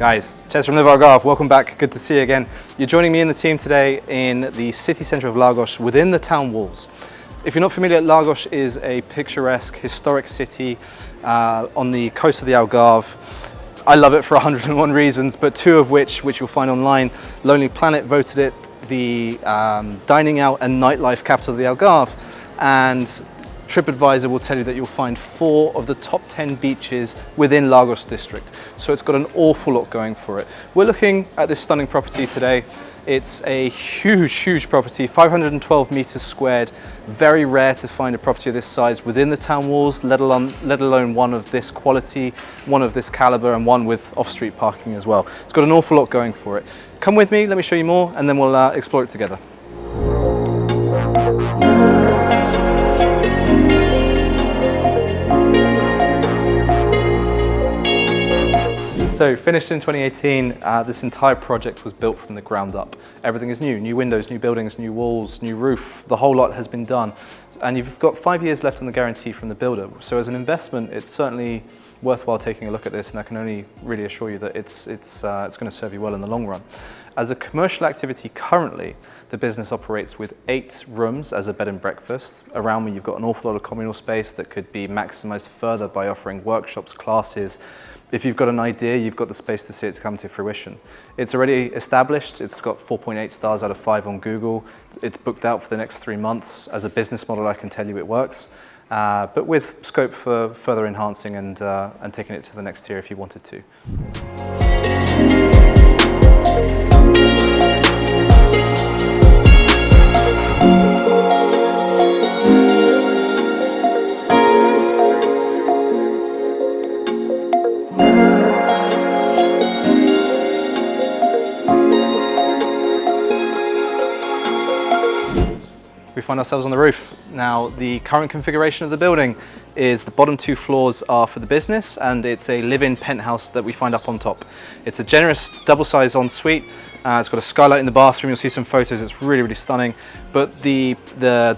Guys, Ches from LiveAlgarve, welcome back, good to see you again. You're joining me and the team today in the city centre of Lagos within the town walls. If you're not familiar, Lagos is a picturesque, historic city on the coast of the Algarve. I love it for 101 reasons, but two of which you'll find online. Lonely Planet voted it the dining out and nightlife capital of the Algarve, and TripAdvisor will tell you that you'll find 4 of the top 10 beaches within Lagos district. So it's got an awful lot going for it. We're looking at this stunning property today. It's a huge property, 512 meters squared. Very rare to find a property of this size within the town walls, let alone one of this quality, one of this caliber, and one with off-street parking as well. It's got an awful lot going for it. Come with me, let me show you more, and then we'll explore it together. So finished in 2018, this entire project was built from the ground up. Everything is new windows, new buildings, new walls, new roof, the whole lot has been done. And you've got 5 years left on the guarantee from the builder. So as an investment, it's certainly worthwhile taking a look at this, and I can only really assure you that it's going to serve you well in the long run. As a commercial activity currently, the business operates with 8 rooms as a bed and breakfast. Around me you've got an awful lot of communal space that could be maximised further by offering workshops, classes. If you've got an idea, you've got the space to see it to come to fruition. It's already established, it's got 4.8 stars out of 5 on Google. It's booked out for the next 3 months. As a business model, I can tell you it works. But with scope for further enhancing and taking it to the next tier if you wanted to. We find ourselves on the roof. Now, the current configuration of the building is the bottom 2 floors are for the business, and it's a live-in penthouse that we find up on top. It's a generous double-sized ensuite. It's got a skylight in the bathroom. You'll see some photos. It's really stunning. But the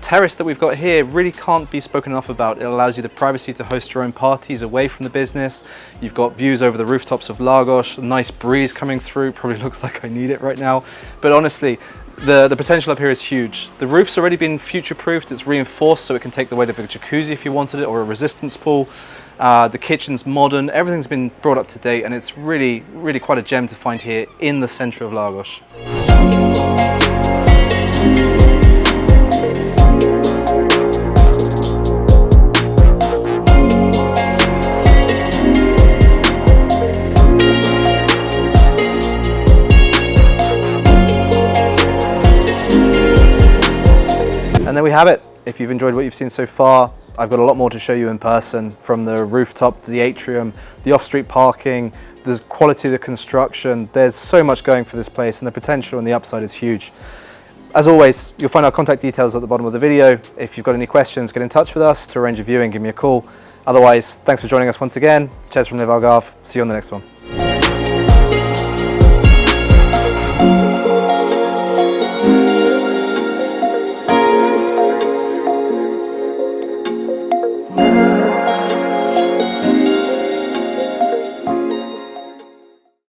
terrace that we've got here really can't be spoken enough about. It allows you the privacy to host your own parties away from the business. You've got views over the rooftops of Lagos, a nice breeze coming through. Probably looks like I need it right now. But honestly, the potential up here is huge. The roof's already been future-proofed. It's reinforced so it can take the weight of a jacuzzi if you wanted it, or a resistance pool. The kitchen's modern. Everything's been brought up to date, and it's really quite a gem to find here in the centre of Lagos. And there we have it. If you've enjoyed what you've seen so far, I've got a lot more to show you in person, from the rooftop to the atrium, the off-street parking, the quality of the construction. There's so much going for this place, and the potential and the upside is huge. As always, you'll find our contact details at the bottom of the video. If you've got any questions, get in touch with us to arrange a viewing, give me a call. Otherwise, thanks for joining us once again. Ches from LiveAlgarve. See you on the next one.